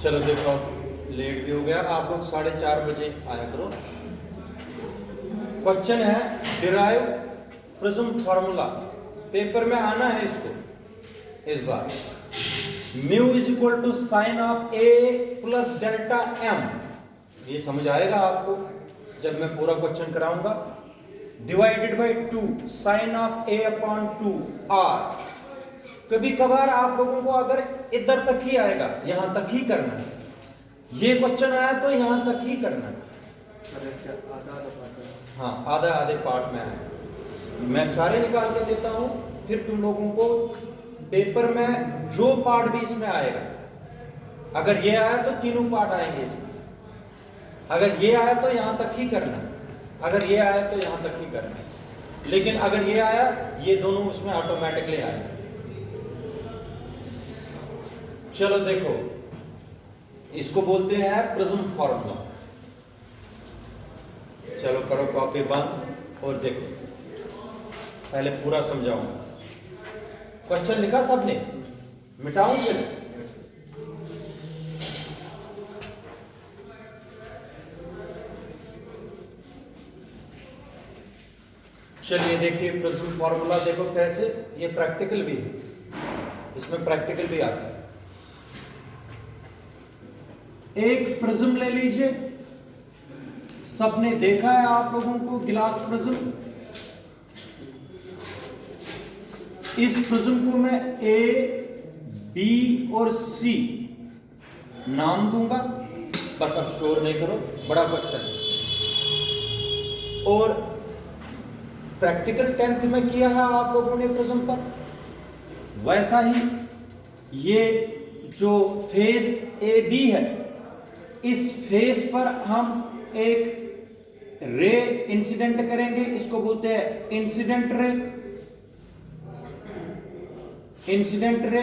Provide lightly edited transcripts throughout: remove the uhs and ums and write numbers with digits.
चलो देखो, लेट भी हो गया, आप लोग 4:30 बजे आया करो। क्वेश्चन है डिराइव प्रिज्म फार्मूला, पेपर में आना है इसको इस बार। Mu is equal to sine of A plus delta M, ये समझ आएगा आपको जब मैं पूरा क्वेश्चन कराऊंगा। Divided by 2 sine of A upon 2 R. कभी कभार आप लोगों को अगर इधर तक ही आएगा, यहां तक ही करना है। ये क्वेश्चन आया तो यहां तक ही करना है। हाँ, आधा आधे पार्ट में आया, मैं सारे निकाल के देता हूं, फिर तुम लोगों को पेपर में जो पार्ट भी इसमें आएगा, अगर ये आया तो तीनों पार्ट आएंगे इसमें, अगर ये आया तो यहां तक ही करना है, अगर ये आया तो यहां तक ही करना है, लेकिन अगर ये आया, ये दोनों उसमें ऑटोमेटिकली आएगा। चलो देखो, इसको बोलते हैं प्रिज्म फार्मूला। चलो करो कॉपी बंद और देखो, पहले पूरा समझाऊंगा। क्वेश्चन लिखा सबने? मिटाऊं फिर? चलिए देखिए प्रिज्म फार्मूला, देखो कैसे, ये प्रैक्टिकल भी है, इसमें प्रैक्टिकल भी आता है। एक प्रिज्म ले लीजिए, सबने देखा है आप लोगों को गिलास प्रिज्म। इस प्रिज्म को मैं ए, बी और सी नाम दूंगा, बस अब शोर नहीं करो, बड़ा क्वेश्चन है। और प्रैक्टिकल 10th में किया है आप लोगों ने प्रिज्म पर, वैसा ही ये जो फेस ए बी है, इस फेस पर हम एक रे इंसिडेंट करेंगे, इसको बोलते हैं इंसिडेंट रे। इंसिडेंट रे,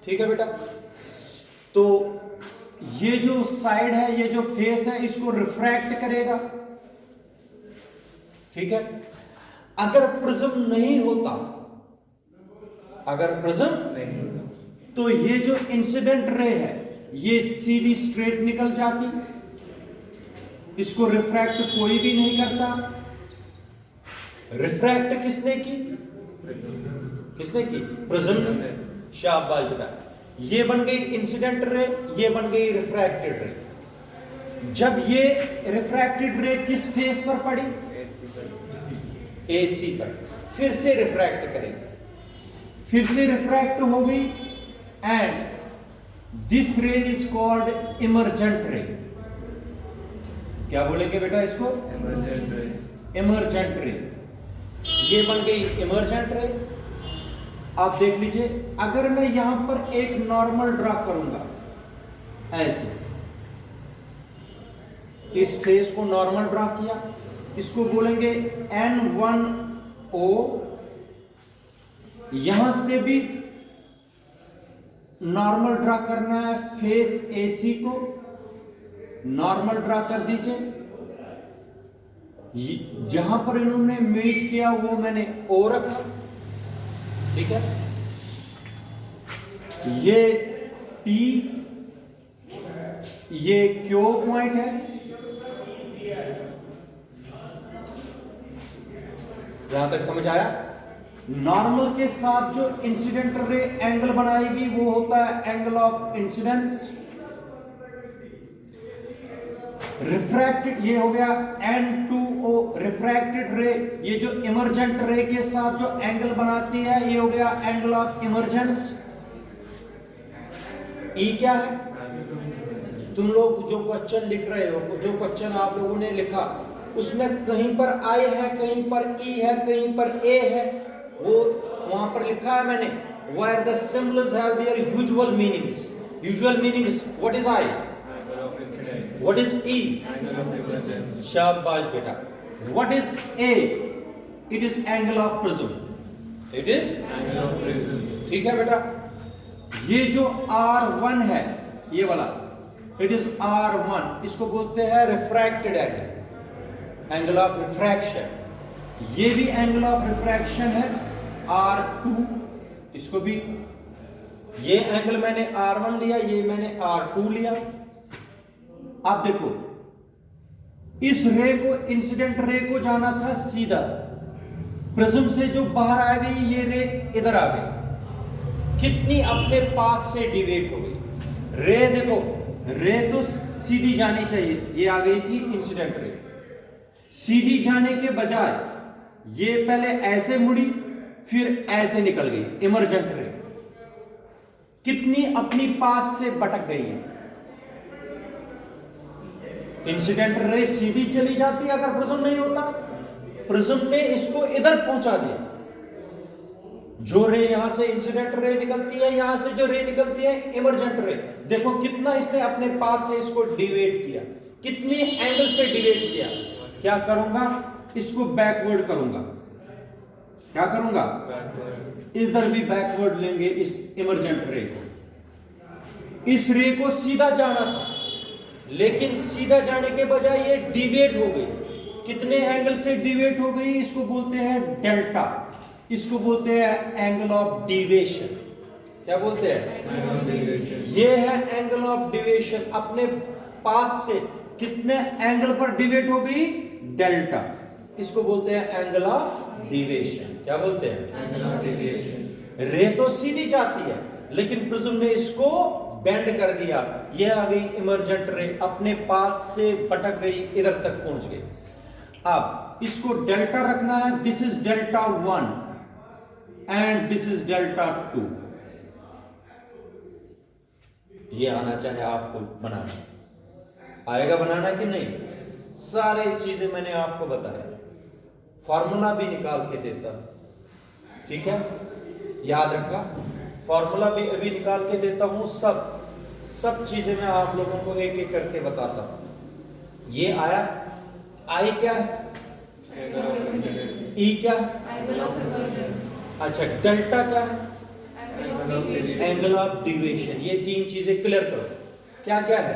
ठीक है बेटा। तो ये जो साइड है, ये जो फेस है, इसको रिफ्रैक्ट करेगा, ठीक है। अगर प्रिज्म नहीं होता, अगर प्रिज्म नहीं, तो ये जो इंसिडेंट रे है, ये सीधी स्ट्रेट निकल जाती, इसको रिफ्रैक्ट कोई भी नहीं करता। रिफ्रैक्ट किसने की? किसने की? प्रिज्म ने। शाबाश बेटा, ये बन गई इंसिडेंट रे, ये बन गई रिफ्रैक्टेड रे। जब ये रिफ्रैक्टेड रे किस फेस पर पड़ी? AC पर, फिर से रिफ्रैक्ट करेगी, फिर से रिफ्रैक्ट होगी, एंड दिस रे इज कॉल्ड इमर्जेंट रे। क्या बोलेंगे बेटा इसको? इमर्जेंट रे। इमर्जेंट रे, ये बन गई इमर्जेंट रे। आप देख लीजिए, अगर मैं यहां पर एक नॉर्मल ड्रा करूंगा, ऐसे इस फेस को नॉर्मल ड्रा किया, इसको बोलेंगे N1O। यहां से भी नॉर्मल ड्रा करना है, फेस AC को नॉर्मल ड्रा कर दीजिए। जहां पर इन्होंने मीट किया वो मैंने O रखा, ठीक है। ये P, ये Q पॉइंट है, यहां तक समझ आया? नॉर्मल के साथ जो इंसिडेंट रे एंगल बनाएगी वो होता है एंगल ऑफ इंसिडेंस। रिफ्रैक्टेड, ये हो गया N2O रिफ्रैक्टेड रे, ये जो इमर्जेंट रे के साथ जो एंगल बनाती है, ये हो गया एंगल ऑफ इमर्जेंस। E क्या है? तुम लोग जो क्वेश्चन लिख रहे हो, जो क्वेश्चन आप लोगों ने लिखा, उसमें कहीं पर I है, कहीं पर E है, कहीं पर A है, वो वहां पर लिखा है मैंने, where the symbols have their usual meanings. Usual meanings, what is I? What is E? शाबाश बेटा। What is A? It is angle of prism. It is angle of prism. ठीक है बेटा। ये जो R1 है, ये वाला, it is R1, इसको बोलते हैं refracted angle, angle of refraction. ये भी एंगल ऑफ रिफ्रैक्शन है R2, इसको भी ये एंगल मैंने R1 लिया, ये मैंने R2 लिया। अब देखो, इस रे को, इंसिडेंट रे को जाना था सीधा, प्रिज्म से जो बाहर आ गई ये रे इधर आ गई, कितनी अपने पाथ से डिवेट हो गई। रे देखो, रे तो सीधी जानी चाहिए थी, ये आ गई थी इंसिडेंट रे। सीधी जाने के बजाय ये पहले ऐसे मुड़ी, फिर ऐसे निकल गई, इमरजेंट रे कितनी अपनी पाथ से भटक गई है। इंसिडेंट रे सीधी चली जाती अगर प्रिज्म नहीं होता, प्रिज्म ने इसको इधर पहुंचा दिया। जो रे यहां से इंसिडेंट रे निकलती है, यहां से जो रे निकलती है इमरजेंट रे, देखो कितना इसने अपने पाथ से इसको डिवेट किया, कितनी एंगल से डिवेट किया। क्या करूंगा, इसको बैकवर्ड करूंगा। क्या करूंगा, इधर भी बैकवर्ड लेंगे इस इमरजेंट रे को। इस रे को सीधा जाना था, लेकिन सीधा जाने के बजाय ये डिवेट हो गई। कितने एंगल से डिवेट हो गई, इसको बोलते हैं डेल्टा, इसको बोलते हैं एंगल ऑफ डिवेशन। क्या बोलते हैं, ये है एंगल ऑफ डिवेशन। अपने पाथ से कितने एंगल पर डिवेट हो गई, डेल्टा, इसको बोलते हैं एंगल ऑफ डिवेशन। क्या बोलते हैं, एंगल ऑफ डिवेशन। रे तो सीधी जाती है, लेकिन प्रिज्म ने इसको बेंड कर दिया, ये आ गई इमरजेंट रे, अपने पाथ से भटक गई, इधर तक पहुंच गई। अब इसको डेल्टा रखना है, this is delta 1 and this is delta 2। ये आना चाहे आपको बनाना, आएगा बनाना कि नहीं, सारे चीजें मैंने आपको बताया, फॉर्मूला भी निकाल के देता, ठीक है, याद रखा, फॉर्मूला भी अभी निकाल के देता हूं, सब चीजें मैं आप लोगों को एक एक करके बताता हूं। ये आया, आई क्या है, ई क्या है, अच्छा डेल्टा क्या है, एंगल ऑफ डिविएशन। ये तीन चीजें क्लियर करो, क्या क्या है,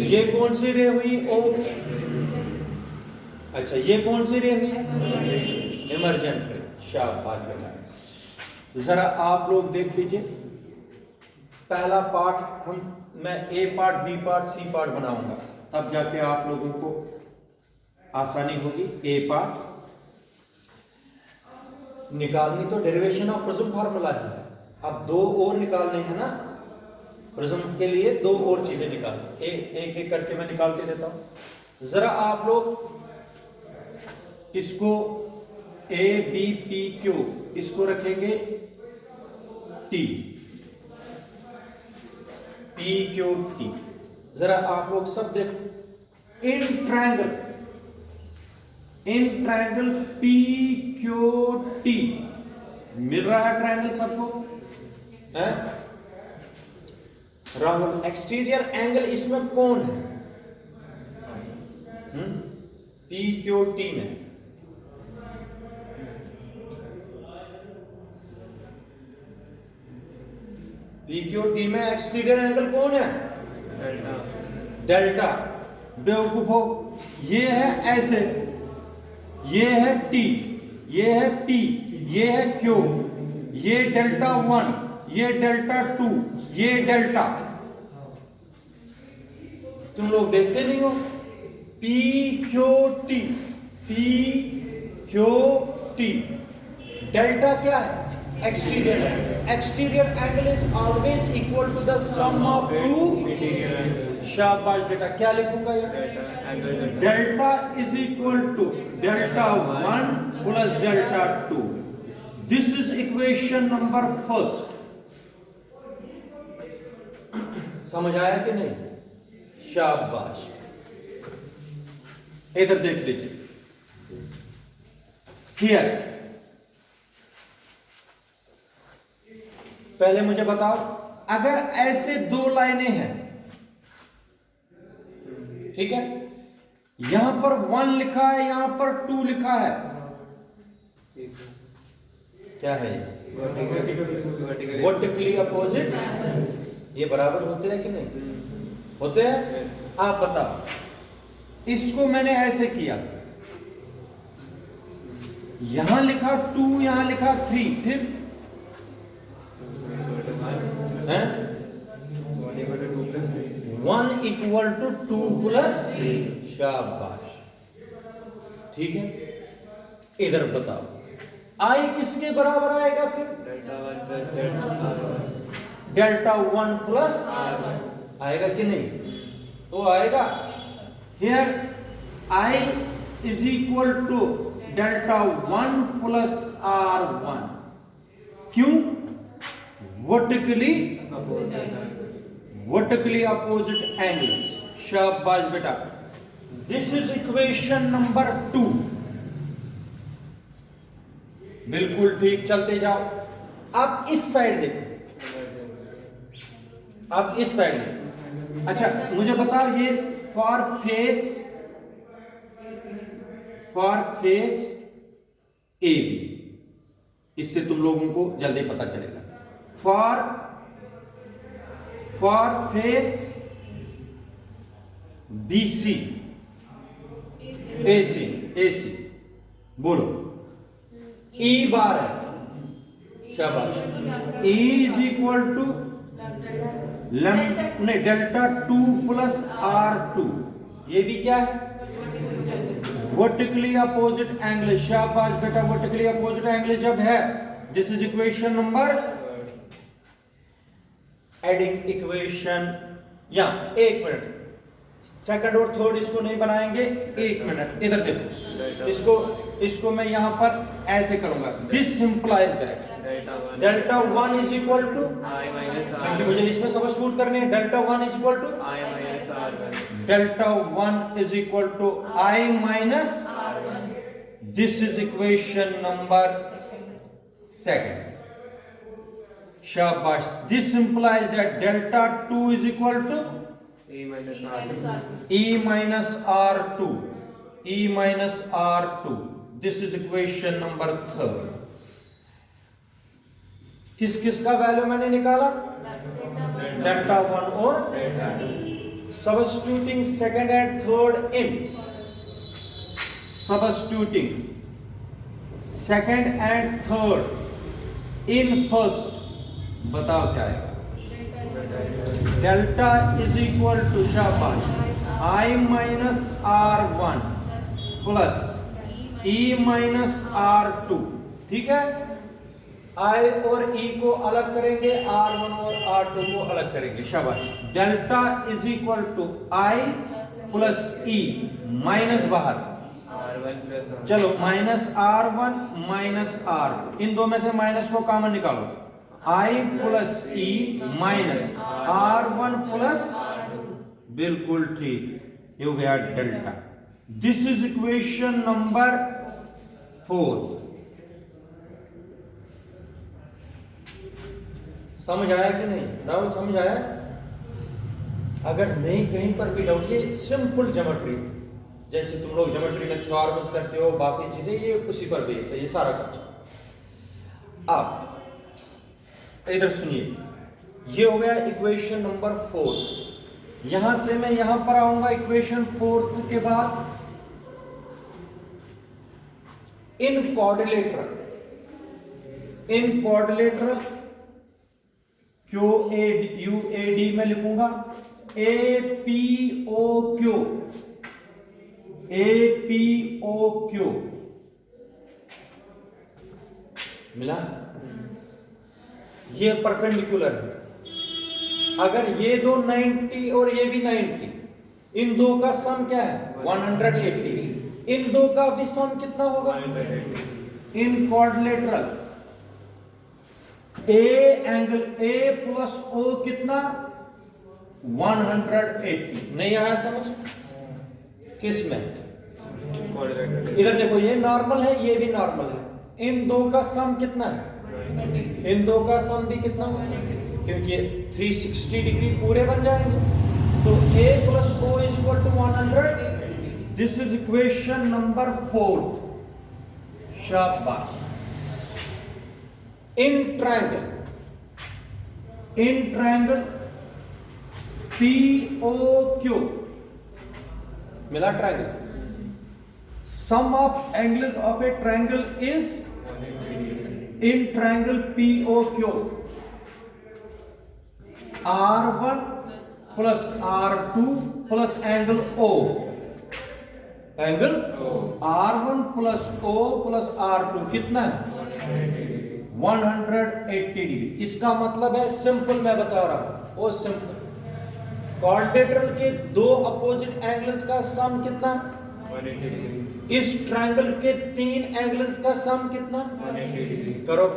ये कौन सी रे हुई, ओ, अच्छा ये कौन सी रे हुई, इमरजेंट रे। शाबाश बेटा, जरा आप लोग देख लीजिए, पहला पार्ट मैं A part, B part, C part बनाऊंगा, तब जाके आप लोगों को आसानी होगी। ए पार्ट निकालनी तो डेरिवेशन ऑफ प्रिज्म फार्मूला है, अब दो और निकालने हैं ना, प्रिज्म के लिए दो और चीजें निकालनी, एक एक करके मैं निकाल के देता हूं। जरा आप लोग इसको ए बी पी क्यू, इसको रखेंगे टी, पी क्यू टी। जरा आप लोग सब देखो, in triangle P Q T मिल रहा है ट्रायंगल सबको, है राहुल, एक्सटीरियर एंगल इसमें कौन है, पी क्यू टी में, PQT में एक्सटीरियर एंगल कौन है, डेल्टा। बेवकूफो, ये है ऐसे, ये है T, ये है P, ये है Q, ये डेल्टा 1, ये डेल्टा 2, ये डेल्टा। तुम लोग देखते नहीं हो, PQT, PQT, डेल्टा क्या है, exterior angle. Exterior angle is always equal to the sum of two interior angle. शाबाश बेटा, क्या लिखूंगा ये, delta is equal to delta 1 plus delta 2। This is equation number first. समझ आया कि नहीं, शाबाश। इधर देख लीजिए, हियर, पहले मुझे बताओ, अगर ऐसे दो लाइनें हैं, ठीक है, यहां पर 1 लिखा है, यहां पर 2 लिखा है, क्या है ये, वर्टिकली अपोजिट, ये बराबर होते हैं कि नहीं होते हैं, आप बताओ। इसको मैंने ऐसे किया, यहां लिखा 2, यहां लिखा 3, फिर है 1 इक्वल टू 2 प्लस 3। शाबाश, ठीक है। इधर बताओ I किसके बराबर आएगा फिर? डेल्टा 1 प्लस आएगा कि नहीं? तो आएगा। Here I is equal to delta 1 plus R1। क्यों? Vertically opposite angles. शाबाश बेटा, दिस इज इक्वेशन नंबर 2। बिल्कुल ठीक, चलते जाओ। अब इस साइड देखो, अब इस साइड देखो। अच्छा मुझे बताओ, ये फॉर फेस ए बी, इससे तुम लोगों को जल्दी पता चलेगा। फॉर फेस बी सी ए सी बोलो, ई बार है। शाबाश, ई इज इक्वल टू नहीं डेल्टा 2 प्लस R2। ये भी क्या है? Vertically opposite angle. शाबाश बेटा, वर्टिकली अपोजिट एंगल जब है, this is equation number. Adding equation, या एक मिनट, सेकंड और थर्ड इसको नहीं बनाएंगे, एक मिनट इधर देखो। इसको मैं यहां पर ऐसे करूंगा। This simplifies that delta 1 is equal to, मुझे इसमें सब्स्टिट्यूट करने हैं। Delta 1 is equal to delta 1 is equal to I minus, this is equation number 2। शाबाश, this implies that delta 2 is equal to E minus R2। This is equation number 3। किस किस का value मैंने निकाला? डेल्टा 1 और substituting second and third in, substituting second and third in first. बताओ क्या आएगा? डेल्टा इज इक्वल टू, शाबाश, I minus R1 plus E minus R2। ठीक है, I और E को अलग करेंगे, R1 और R2 को अलग करेंगे। शाबाश, delta is equal to I plus E, minus बाहर, चलो माइनस R1 माइनस R2, इन दो में से माइनस को कॉमन निकालो। I plus E minus R1 plus, बिल्कुल ठीक, ये हो गया delta. This is equation number 4। समझ आया कि नहीं राहुल? समझ आया? अगर नहीं कहीं पर भी डाउट, ये सिंपल ज्योमेट्री, जैसे तुम लोग ज्योमेट्री में थ्योरम्स करते हो, बाकी चीजें ये उसी पर बेस है, ये सारा कुछ। अब इधर सुनिए, ये हो गया इक्वेशन नंबर 4। यहां से मैं यहां पर आऊंगा इक्वेशन 4 के बाद। इन क्वाड्रिलेटरल QAD में लिखूंगा APOQ मिला? ये परपेंडिकुलर है। अगर ये दो 90 और ये भी 90, इन दो का सम क्या है? 180। इन दो का भी सम कितना होगा? इन quadrilateral angle A plus O कितना? 180। नहीं आया समझ? किस में? इधर देखो, ये नॉर्मल है, ये भी नॉर्मल है। इन दो का सम कितना है? इन दो का सम भी कितना होगा? क्योंकि 360 डिग्री पूरे बन जाएंगे, तो A plus O is equal to 100। This is equation number 4। शाबाश। इन ट्रायंगल POQ मिला triangle, sum of angles of a triangle is in triangle POQ R1 plus R2 plus angle O, angle R1 plus O plus R2 कितना है 180 degree. इसका मतलब है simple, मैं बता रहा हूं वो सिंपल, क्वाड्रिलेटरल के दो अपोजिट एंगल्स का सम कितना 180, इस ट्रायंगल के तीन एंगल्स का सम कितना 180। करो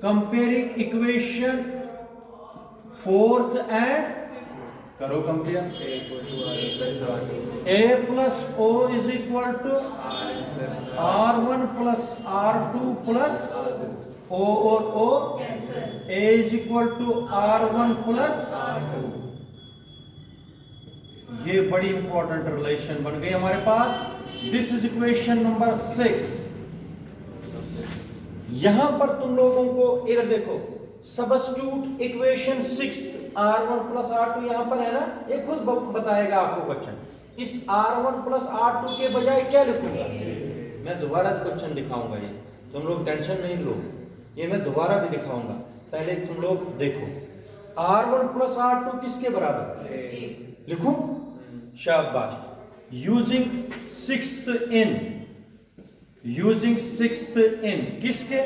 कंपेयरिंग इक्वेशन फोर्थ एंड करो compare, A plus O is equal to R1 plus R2 plus O और O, A is equal to R1 plus R2। ये बड़ी इंपॉर्टेंट रिलेशन बन गई हमारे पास। This is equation number 6। यहां पर तुम लोगों को इधर देखो, substitute equation 6 R1 plus R2 यहां पर है ना, ये खुद बताएगा आपको क्वेश्चन। इस R1 प्लस R2 के बजाय क्या लिखूंगा, मैं दोबारा क्वेश्चन दिखाऊंगा, ये तुम लोग टेंशन नहीं लो, ये मैं दोबारा भी दिखाऊंगा, पहले तुम लोग देखो। R1 प्लस R2 किसके बराबर लिखूं, शाबाश। यूजिंग सिक्स्थ इन किसके,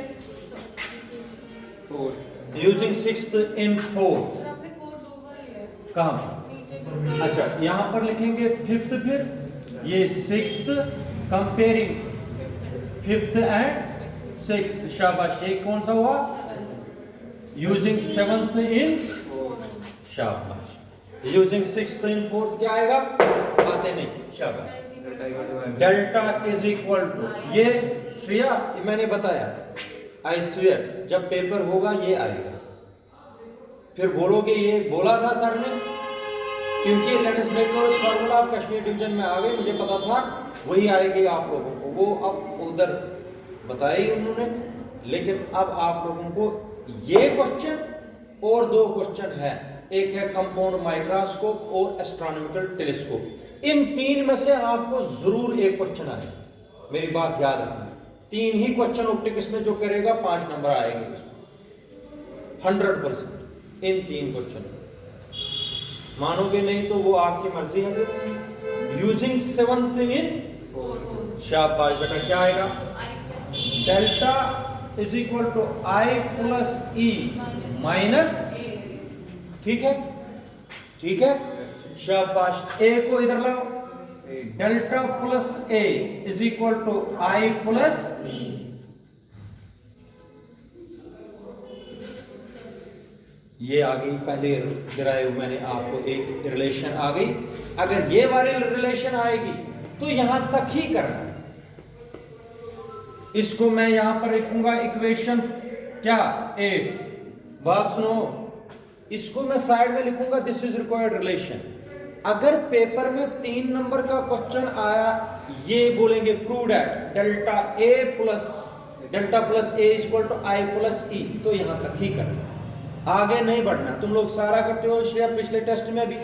यूजिंग सिक्स्थ इन 4, कहां, अच्छा यहां पर लिखेंगे फिफ्थ, फिर ये sixth, comparing fifth and sixth, शाबाश। ये कौन सा हुआ, यूजिंग सेवंथ इन, शाबाश। यूजिंग सिक्स्थ इन फोर्थ क्या आएगा, आते नहीं, शाबाश। डेल्टा इज इक्वल टू, ये श्रेया मैंने बताया, आई स्वेयर जब पेपर होगा ये आएगा, फिर बोलोगे ये बोला था सर ने, क्योंकि लेंस मेकर फॉर्मूला आप कश्मीर डिवीजन में आ गए, मुझे पता था वही आएगी आप लोगों को, वो अब उधर बताया ही उन्होंने। लेकिन अब आप लोगों को ये क्वेश्चन और दो क्वेश्चन है, एक है कंपाउंड माइक्रोस्कोप और एस्ट्रोनॉमिकल टेलीस्कोप, इन तीन में से आपको जरूर एक क्वेश्चन आएगा, मेरी बात याद रखना। तीन ही क्वेश्चन ऑप्टिक्स में जो करेगा 5 नंबर आएंगे उसको 100%, इन तीन क्वेश्चन। मानोगे नहीं तो वो आपकी मर्जी है। यूजिंग सेवंथ इन, शाबाश बेटा, क्या आएगा, delta is equal to I plus E minus, ठीक है, ठीक है, शाबाश। ए को इधर लाओ, delta plus A is equal to I plus E, ये आ गई पहले ड्राइव, मैंने आपको एक रिलेशन आ गई। अगर ये वाली रिलेशन आएगी तो यहां तक ही करना, इसको मैं यहां पर लिखूंगा इक्वेशन क्या 8, बात सुनो, इसको मैं साइड में लिखूंगा दिस इज रिक्वायर्ड रिलेशन। अगर पेपर में 3 नंबर का क्वेश्चन आया, ये बोलेंगे prove that delta plus A is equal to I plus E, तो यहां तक ही करना, आगे नहीं बढ़ना। तुम लोग सारा करते हो शेयर, पिछले टेस्ट में भी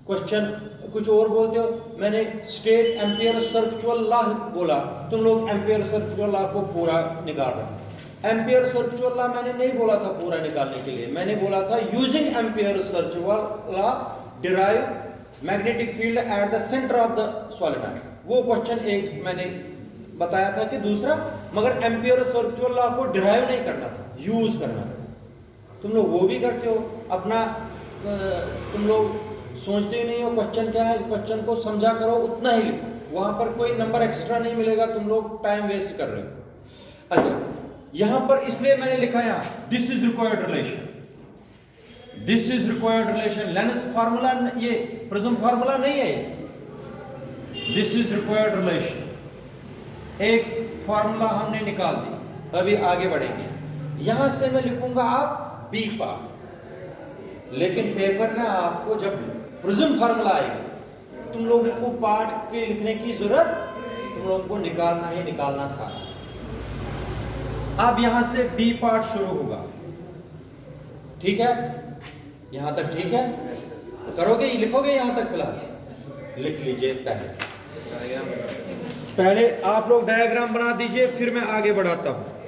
क्वेश्चन कुछ और बोलते हो, मैंने स्टेट एम्पियर सर्कुलर लॉ बोला, तुम लोग एम्पियर सर्कुलर लॉ को पूरा निकाल रहे हो। एम्पियर सर्कुलर लॉ मैंने नहीं बोला था पूरा निकालने के लिए, मैंने बोला था using ampere circular law derive magnetic field at the centre of the solenoid, वो क्वेश्चन एक मैंने बताया था कि दूसरा, मगर एम्पियर सर्कुलर लॉ को डिराइव नहीं करना था, यूज करना था। तुम लोग वो भी करते हो अपना, तुम लोग सोचते ही नहीं हो क्वेश्चन क्या है, क्वेश्चन को समझा करो, उतना ही लिखो, वहां पर कोई नंबर एक्स्ट्रा नहीं मिलेगा, तुम लोग टाइम वेस्ट कर रहे हो। अच्छा, यहां पर इसलिए मैंने लिखा यहां this is required relation, this is required relation, lens formula, ये प्रिज्म फार्मूला नहीं है, दिस इज रिक्वायर्ड रिलेशन। एक फार्मूला हमने निकाल दी, अभी आगे बढ़ेंगे। यहां से मैं लिखूंगा आप बी पार्ट, लेकिन पेपर में आपको जब प्रिज्म फार्मूला आएगा, तुम लोगों को पार्ट के लिखने की जरूरत, तुम लोगों को निकालना ही निकालना सारा। अब यहां से बी पार्ट शुरू होगा, ठीक है, यहां तक ठीक है, करोगे, लिखोगे यहां तक फिलहाल, लिख लीजिए पहले आप लोग डायग्राम बना दीजिए, फिर मैं आगे बढ़ाता हूं।